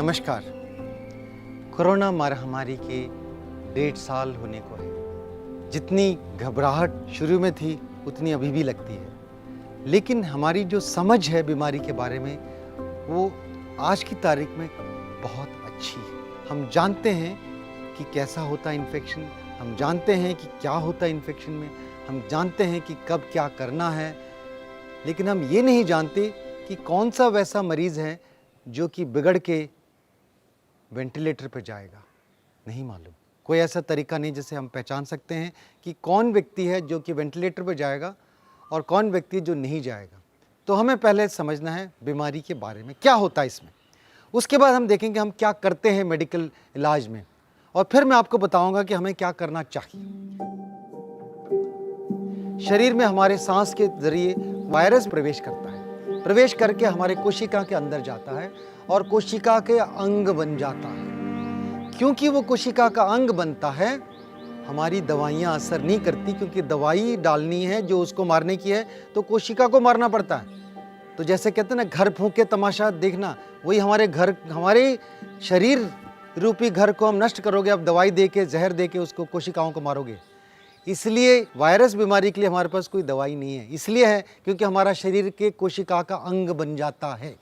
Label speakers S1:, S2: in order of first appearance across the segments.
S1: नमस्कार। कोरोना महामारी के 1.5 साल होने को है। जितनी घबराहट शुरू में थी उतनी अभी भी लगती है, लेकिन हमारी जो समझ है बीमारी के बारे में वो आज की तारीख में बहुत अच्छी है। हम जानते हैं कि कैसा होता है इन्फेक्शन, हम जानते हैं कि क्या होता है इन्फेक्शन में, हम जानते हैं कि कब क्या करना है, लेकिन हम ये नहीं जानते कि कौन सा वैसा मरीज़ है जो कि बिगड़ के वेंटिलेटर पर जाएगा। नहीं मालूम, कोई ऐसा तरीका नहीं जिससे हम पहचान सकते हैं कि कौन व्यक्ति है जो कि वेंटिलेटर पर जाएगा और कौन व्यक्ति जो नहीं जाएगा। तो हमें पहले समझना है बीमारी के बारे में क्या होता है इसमें, उसके बाद हम देखेंगे हम क्या करते हैं मेडिकल इलाज में, और फिर मैं आपको बताऊंगा कि हमें क्या करना चाहिए। शरीर में हमारे सांस के जरिए वायरस प्रवेश करता है, प्रवेश करके हमारे कोशिका के अंदर जाता है और कोशिका के अंग बन जाता है। क्योंकि वो कोशिका का अंग बनता है, हमारी दवाइयाँ असर नहीं करती, क्योंकि दवाई डालनी है जो उसको मारने की है तो कोशिका को मारना पड़ता है। तो जैसे कहते हैं ना, घर फूंक के तमाशा देखना, वही हमारे शरीर रूपी घर को हम नष्ट करोगे, अब दवाई दे के जहर दे के उसको कोशिकाओं को मारोगे। इसलिए वायरस बीमारी के लिए हमारे पास कोई दवाई नहीं है, इसलिए है क्योंकि हमारा शरीर के कोशिका का अंग बन जाता है।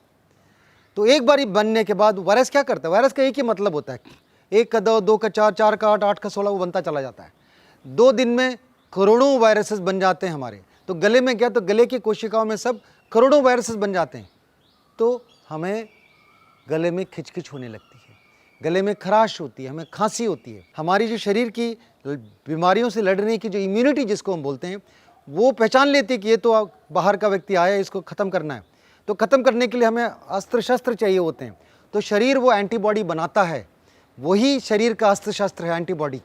S1: तो एक बारी बनने के बाद वायरस क्या करता है, वायरस का एक ही मतलब होता है, 1 का 2, 2 का 4, 4 का 8, 8 का 16, वो बनता चला जाता है। 2 दिन में करोड़ों वायरसेस बन जाते हैं हमारे। तो गले में गया तो गले की कोशिकाओं में सब करोड़ों वायरसेस बन जाते हैं। तो हमें गले में खिचखिच होने लगती है, गले में खराश होती है, हमें खांसी होती है। हमारी जो शरीर की बीमारियों से लड़ने की जो इम्यूनिटी जिसको हम बोलते हैं, वो पहचान लेती है कि ये तो बाहर का व्यक्ति आया है, इसको ख़त्म करना है। तो ख़त्म करने के लिए हमें अस्त्र शस्त्र चाहिए होते हैं। तो शरीर वो एंटीबॉडी बनाता है, वही शरीर का अस्त्र शस्त्र है एंटीबॉडी।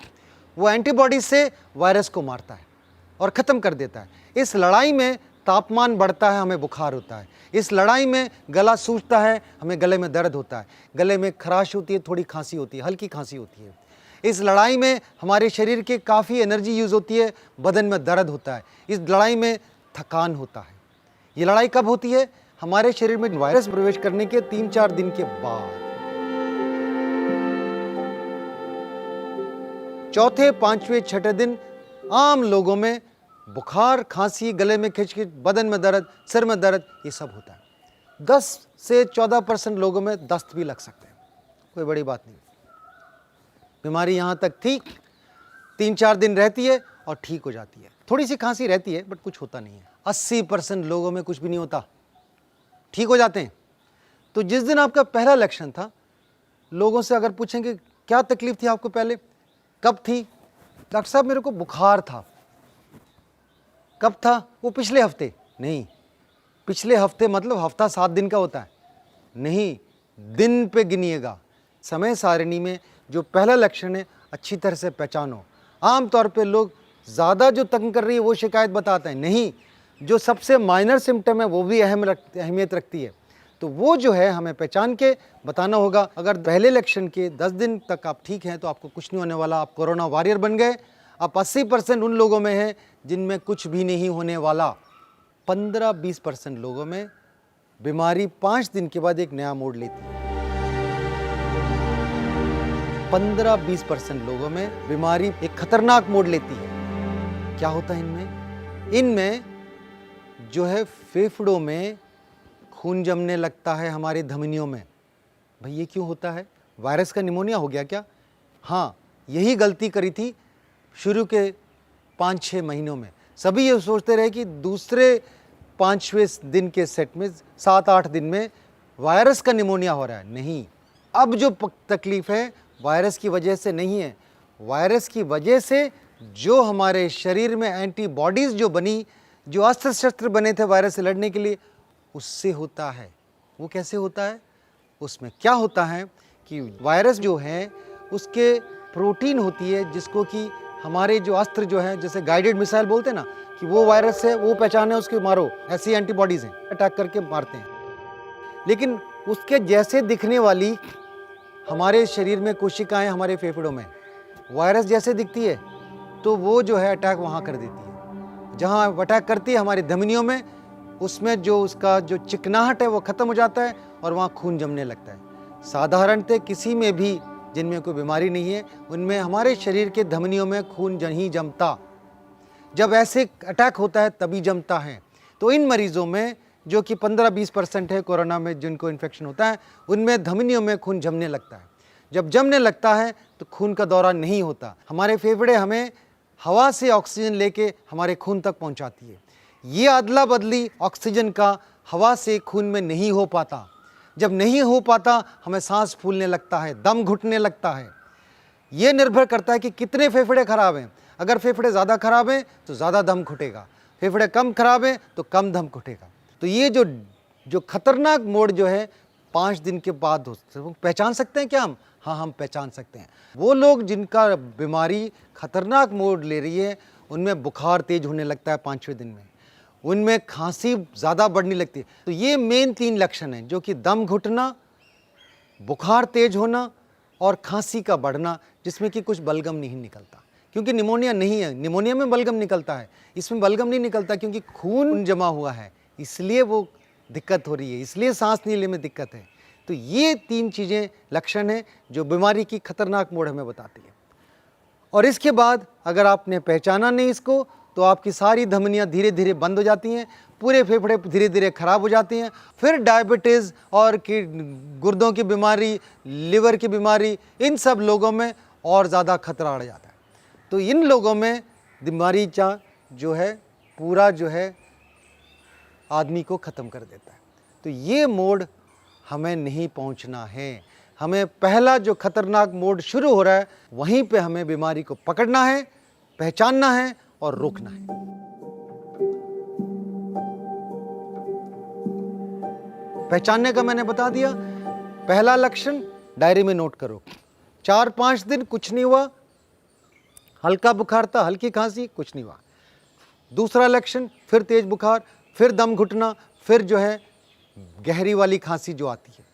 S1: वो एंटीबॉडी से वायरस को मारता है और ख़त्म कर देता है। इस लड़ाई में तापमान बढ़ता है, हमें बुखार होता है। इस लड़ाई में गला सूजता है, हमें गले में दर्द होता है, गले में खराश होती है, थोड़ी खांसी होती है, हल्की खांसी होती है। इस लड़ाई में हमारे शरीर के काफ़ी एनर्जी यूज़ होती है, बदन में दर्द होता है। इस लड़ाई में थकान होता है। ये लड़ाई कब होती है? हमारे शरीर में वायरस प्रवेश करने के 3-4 दिन के बाद। चौथे, 5वें, 6ठे दिन आम लोगों में बुखार, खांसी, गले में खिचखिच, बदन में दर्द, सिर में दर्द, ये सब होता है। 10 से 14% लोगों में दस्त भी लग सकते हैं, कोई बड़ी बात नहीं। बीमारी यहाँ तक थी, 3-4 दिन रहती है और ठीक हो जाती है। थोड़ी सी खांसी रहती है बट कुछ होता नहीं है। 80% लोगों में कुछ भी नहीं होता, ठीक हो जाते हैं। तो जिस दिन आपका पहला लक्षण था, लोगों से अगर पूछेंगे क्या तकलीफ थी आपको पहले, कब थी? डॉक्टर साहब मेरे को बुखार था। कब था? वो पिछले हफ्ते। नहीं, पिछले हफ्ते मतलब हफ्ता 7 दिन का होता है, नहीं, दिन पे गिनिएगा। समय सारिणी में जो पहला लक्षण है अच्छी तरह से पहचानो। आमतौर पे लोग ज़्यादा जो तंग कर रही है वो शिकायत बताते हैं, नहीं, जो सबसे माइनर सिम्टम है वो भी अहमियत रखती है। तो वो जो है हमें पहचान के बताना होगा। अगर पहले लक्षण के 10 दिन तक आप ठीक हैं तो आपको कुछ नहीं होने वाला, आप कोरोना वॉरियर बन गए। आप 80% उन लोगों में हैं जिनमें कुछ भी नहीं होने वाला। 15-20% लोगों में बीमारी 5 दिन के बाद एक नया मोड़ लेती है। 15-20% लोगों में बीमारी एक खतरनाक मोड़ लेती है। क्या होता है इनमें? इनमें जो है फेफड़ों में खून जमने लगता है, हमारी धमनियों में। भाई ये क्यों होता है? वायरस का निमोनिया हो गया क्या? हाँ, यही गलती करी थी शुरू के 5-6 महीनों में। सभी ये सोचते रहे कि दूसरे 5वें दिन के सेट में 7-8 दिन में वायरस का निमोनिया हो रहा है। नहीं, अब जो तकलीफ है वायरस की वजह से नहीं है। वायरस की वजह से जो हमारे शरीर में एंटीबॉडीज़ जो बनी, जो अस्त्र शस्त्र बने थे वायरस से लड़ने के लिए, उससे होता है। वो कैसे होता है? उसमें क्या होता है कि वायरस जो है उसके प्रोटीन होती है जिसको कि हमारे जो अस्त्र जो है, जैसे गाइडेड मिसाइल बोलते हैं ना, कि वो वायरस है, वो पहचाने उसके मारो, ऐसी एंटीबॉडीज़ हैं, अटैक करके मारते हैं। लेकिन उसके जैसे दिखने वाली हमारे शरीर में कोशिकाएं हमारे फेफड़ों में वायरस जैसे दिखती है, तो वो जो है अटैक वहाँ कर देती है। जहाँ अटैक करती है हमारी धमनियों में, उसमें जो उसका जो चिकनाहट है वो ख़त्म हो जाता है और वहाँ खून जमने लगता है। साधारणतः किसी में भी जिनमें कोई बीमारी नहीं है, उनमें हमारे शरीर के धमनियों में खून नहीं जमता। जब ऐसे अटैक होता है तभी जमता है। तो इन मरीजों में जो कि 15-20% है कोरोना में जिनको इन्फेक्शन होता है, उनमें धमनियों में खून जमने लगता है। जब जमने लगता है तो खून का दौरा नहीं होता। हमारे फेफड़े हमें हवा से ऑक्सीजन लेके हमारे खून तक पहुंचाती है। ये अदला बदली ऑक्सीजन का हवा से खून में नहीं हो पाता। जब नहीं हो पाता हमें सांस फूलने लगता है, दम घुटने लगता है। ये निर्भर करता है कि कितने फेफड़े खराब हैं। अगर फेफड़े ज़्यादा खराब हैं तो ज़्यादा दम घुटेगा, फेफड़े कम खराब हैं तो कम दम घुटेगा। तो ये जो खतरनाक मोड जो है 5 दिन के बाद पहचान सकते हैं क्या हम? हाँ, हम पहचान सकते हैं। वो लोग जिनका बीमारी खतरनाक मोड ले रही है, उनमें बुखार तेज होने लगता है 5वें दिन में, उनमें खांसी ज़्यादा बढ़ने लगती है। तो ये मेन 3 लक्षण हैं, जो कि दम घुटना, बुखार तेज होना और खांसी का बढ़ना, जिसमें कि कुछ बलगम नहीं निकलता। क्योंकि निमोनिया नहीं है, निमोनिया में बलगम निकलता है, इसमें बलगम नहीं निकलता क्योंकि खून जमा हुआ है, इसलिए वो दिक्कत हो रही है, इसलिए सांस लेने में दिक्कत है। तो ये 3 चीज़ें लक्षण हैं जो बीमारी की खतरनाक मोड़ हमें बताती है। और इसके बाद अगर आपने पहचाना नहीं इसको, तो आपकी सारी धमनियाँ धीरे धीरे बंद हो जाती हैं, पूरे फेफड़े धीरे धीरे खराब हो जाती हैं। फिर डायबिटीज़ और गुर्दों की बीमारी, लिवर की बीमारी, इन सब लोगों में और ज़्यादा खतरा बढ़ जाता है। तो इन लोगों में बीमारी जो है पूरा जो है आदमी को ख़त्म कर देता है। तो ये मोड हमें नहीं पहुंचना है। हमें पहला जो खतरनाक मोड शुरू हो रहा है, वहीं पे हमें बीमारी को पकड़ना है, पहचानना है और रोकना है। पहचानने का मैंने बता दिया। पहला लक्षण डायरी में नोट करो। 4-5 दिन कुछ नहीं हुआ, हल्का बुखार था, हल्की खांसी, कुछ नहीं हुआ। दूसरा लक्षण फिर तेज बुखार, फिर दम घुटना, फिर जो है गहरी वाली खांसी जो आती है।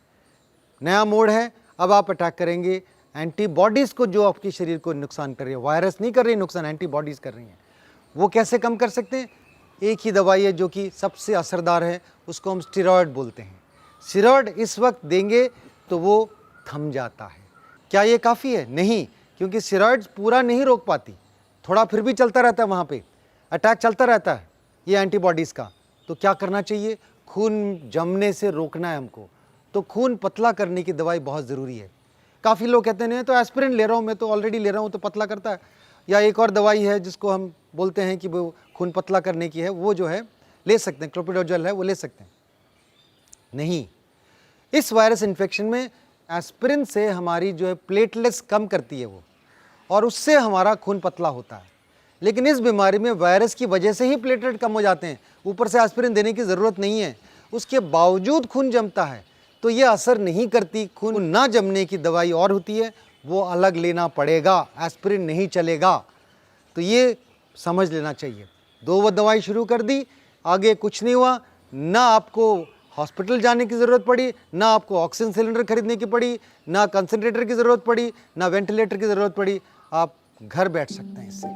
S1: नया मोड है, अब आप अटैक करेंगे एंटीबॉडीज़ को जो आपके शरीर को नुकसान कर रही है। वायरस नहीं कर रही नुकसान, एंटीबॉडीज़ कर रही हैं। वो कैसे कम कर सकते हैं? एक ही दवाई है जो कि सबसे असरदार है, उसको हम स्टेरॉयड बोलते हैं। स्टेरॉयड इस वक्त देंगे तो वो थम जाता है। क्या ये काफ़ी है? नहीं, क्योंकि स्टेरॉयड पूरा नहीं रोक पाती, थोड़ा फिर भी चलता रहता है, वहाँ पे अटैक चलता रहता है ये एंटीबॉडीज़ का। तो क्या करना चाहिए? खून जमने से रोकना है हमको। तो खून पतला करने की दवाई बहुत ज़रूरी है। काफ़ी लोग कहते हैं नहीं तो एस्पिरिन ले रहा हूँ, मैं तो ऑलरेडी ले रहा हूँ, तो पतला करता है। या एक और दवाई है जिसको हम बोलते हैं कि वो खून पतला करने की है, वो जो है ले सकते हैं, क्लोपिडोग्रेल है, वो ले सकते हैं। नहीं, इस वायरस इन्फेक्शन में एस्पिरिन से हमारी जो है प्लेटलेट्स कम करती है वो, और उससे हमारा खून पतला होता है। लेकिन इस बीमारी में वायरस की वजह से ही प्लेटलेट कम हो जाते हैं, ऊपर से एस्पिरिन देने की ज़रूरत नहीं है। उसके बावजूद खून जमता है, तो ये असर नहीं करती। खून ना जमने की दवाई और होती है, वो अलग लेना पड़ेगा, एस्पिरिन नहीं चलेगा। तो ये समझ लेना चाहिए। 2 दवाई शुरू कर दी, आगे कुछ नहीं हुआ, ना आपको हॉस्पिटल जाने की ज़रूरत पड़ी, ना आपको ऑक्सीजन सिलेंडर खरीदने की पड़ी, ना कंसंट्रेटर की ज़रूरत पड़ी, ना वेंटिलेटर की ज़रूरत पड़ी, आप घर बैठ सकते हैं इससे।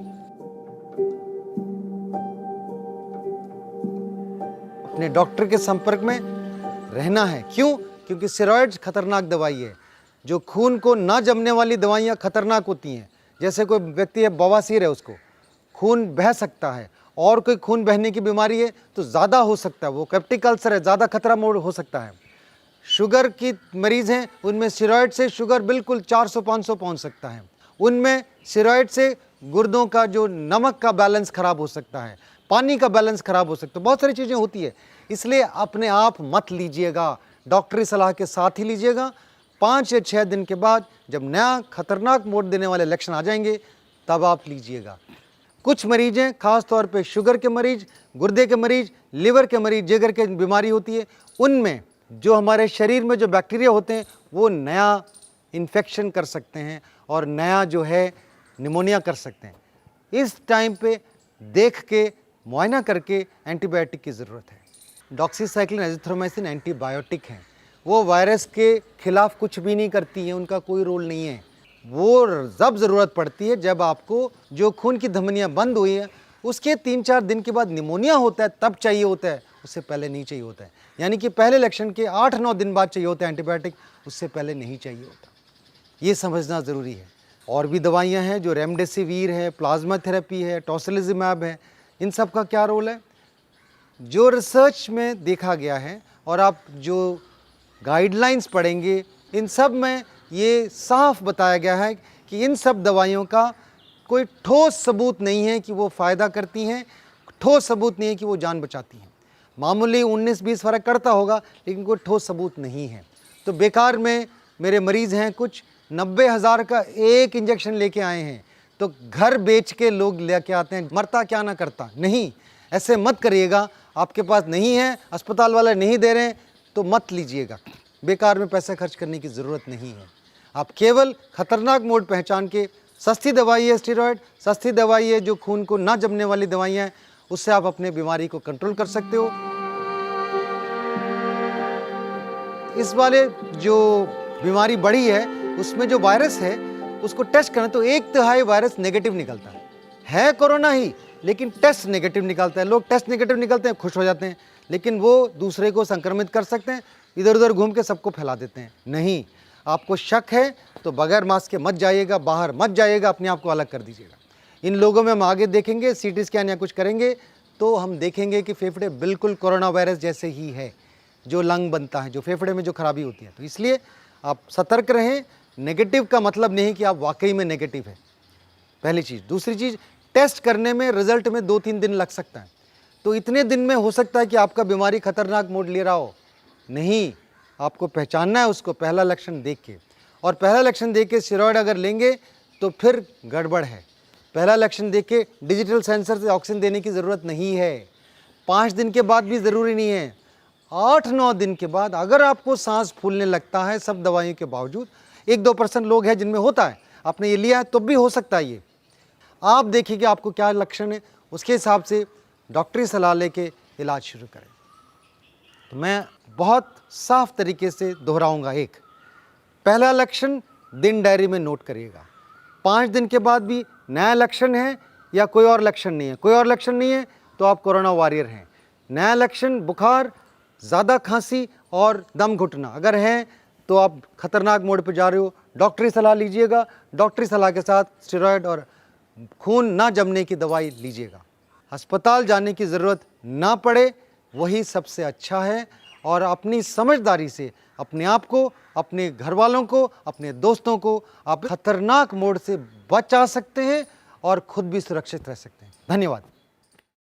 S1: अपने डॉक्टर के संपर्क में रहना है। क्यों? क्योंकि स्टेरॉइड्स खतरनाक दवाई है। जो खून को ना जमने वाली दवाइयाँ खतरनाक होती हैं। जैसे कोई व्यक्ति है, बवासीर है, उसको खून बह सकता है, और कोई खून बहने की बीमारी है तो ज़्यादा हो सकता है, वो पेप्टिक अल्सर है, ज़्यादा खतरा मोड हो सकता है। शुगर की मरीज़ हैं, उनमें स्टेरॉइड से शुगर बिल्कुल 400-500 पहुँच सकता है। उनमें स्टेरॉइड से गुर्दों का जो नमक का बैलेंस ख़राब हो सकता है, पानी का बैलेंस ख़राब हो सकता है, बहुत सारी चीज़ें होती है। इसलिए अपने आप मत लीजिएगा, डॉक्टरी सलाह के साथ ही लीजिएगा। 5 या 6 दिन के बाद जब नया खतरनाक मोड देने वाले लक्षण आ जाएंगे, तब आप लीजिएगा। कुछ मरीज़ हैं, ख़ास तौर पे शुगर के मरीज़, गुर्दे के मरीज़, लिवर के मरीज़, जिगर की बीमारी होती है, उनमें जो हमारे शरीर में जो बैक्टीरिया होते हैं वो नया इन्फेक्शन कर सकते हैं और नया जो है निमोनिया कर सकते हैं। इस टाइम पे देख के मुआयना करके एंटीबायोटिक की ज़रूरत है। डॉक्सीसाइक्लिन, एजिथ्रोमाइसिन एंटीबायोटिक हैं, वो वायरस के खिलाफ कुछ भी नहीं करती हैं, उनका कोई रोल नहीं है। वो जब ज़रूरत पड़ती है, जब आपको जो खून की धमनियाँ बंद हुई हैं उसके 3-4 दिन के बाद निमोनिया होता है, तब चाहिए होता है, उससे पहले नहीं चाहिए होता है। यानी कि पहले लक्षण के 8-9 दिन बाद चाहिए होता है एंटीबायोटिक, उससे पहले नहीं चाहिए होता। ये समझना ज़रूरी है। और भी दवाइयाँ हैं जो रेमडेसिविर है, प्लाज्मा थेरेपी है, टोसिलिजुमैब है, इन सब का क्या रोल है? जो रिसर्च में देखा गया है और आप जो गाइडलाइंस पढ़ेंगे, इन सब में ये साफ बताया गया है कि इन सब दवाइयों का कोई ठोस सबूत नहीं है कि वो फ़ायदा करती हैं, ठोस सबूत नहीं है कि वो जान बचाती हैं। मामूली 19-20 फ़र्क करता होगा, लेकिन कोई ठोस सबूत नहीं है। तो बेकार में मेरे मरीज़ हैं कुछ 90,000 का एक इंजेक्शन लेके आए हैं, तो घर बेच के लोग लेके आते हैं, मरता क्या ना करता। नहीं, ऐसे मत करिएगा। आपके पास नहीं है, अस्पताल वाले नहीं दे रहे हैं, तो मत लीजिएगा। बेकार में पैसा खर्च करने की ज़रूरत नहीं है। आप केवल खतरनाक मोड पहचान के, सस्ती दवाई है स्टेरॉयड, सस्ती दवाई है जो खून को ना जमने वाली दवाइयाँ हैं, उससे आप अपने बीमारी को कंट्रोल कर सकते हो। इस वाले जो बीमारी बढ़ी है उसमें जो वायरस है उसको टेस्ट करें तो 1/3 वायरस नेगेटिव निकलता है कोरोना ही, लेकिन टेस्ट नेगेटिव निकलता है। लोग टेस्ट नेगेटिव निकलते हैं, खुश हो जाते हैं, लेकिन वो दूसरे को संक्रमित कर सकते हैं, इधर उधर घूम के सबको फैला देते हैं। नहीं, आपको शक है तो बगैर मास्क के मत जाइएगा, बाहर मत जाइएगा, अपने आप को अलग कर दीजिएगा। इन लोगों में हम आगे देखेंगे, सीटी स्कैन या कुछ करेंगे तो हम देखेंगे कि फेफड़े बिल्कुल कोरोना वायरस जैसे ही है, जो लंग बनता है, जो फेफड़े में जो खराबी होती है। तो इसलिए आप सतर्क रहें। नेगेटिव का मतलब नहीं कि आप वाकई में नेगेटिव है, पहली चीज़। दूसरी चीज़, टेस्ट करने में रिजल्ट में 2-3 दिन लग सकता है, तो इतने दिन में हो सकता है कि आपका बीमारी खतरनाक मोड़ ले रहा हो। नहीं, आपको पहचानना है उसको पहला लक्षण देख के, और पहला लक्षण देख के स्टेरॉयड अगर लेंगे तो फिर गड़बड़ है। पहला लक्षण देख के डिजिटल सेंसर से ऑक्सीजन देने की ज़रूरत नहीं है। 5 दिन के बाद भी ज़रूरी नहीं है। 8-9 दिन के बाद अगर आपको सांस फूलने लगता है सब दवाइयों के बावजूद, 1-2% लोग हैं जिनमें होता है, आपने ये लिया है तो भी हो सकता है। ये आप देखिए कि आपको क्या लक्षण है, उसके हिसाब से डॉक्टरी सलाह लेके इलाज शुरू करें। तो मैं बहुत साफ तरीके से दोहराऊंगा। एक पहला लक्षण दिन डायरी में नोट करिएगा। 5 दिन के बाद भी नया लक्षण है या कोई और लक्षण नहीं है, कोई और लक्षण नहीं है तो आप कोरोना वॉरियर हैं। नया लक्षण बुखार, ज़्यादा खांसी और दम घुटना अगर है तो आप खतरनाक मोड पर जा रहे हो, डॉक्टरी सलाह लीजिएगा। डॉक्टरी सलाह के साथ स्टेरॉयड और खून ना जमने की दवाई लीजिएगा। अस्पताल जाने की ज़रूरत ना पड़े वही सबसे अच्छा है। और अपनी समझदारी से अपने आप को, अपने घर वालों को, अपने दोस्तों को आप खतरनाक मोड से बचा सकते हैं और खुद भी सुरक्षित रह सकते हैं। धन्यवाद।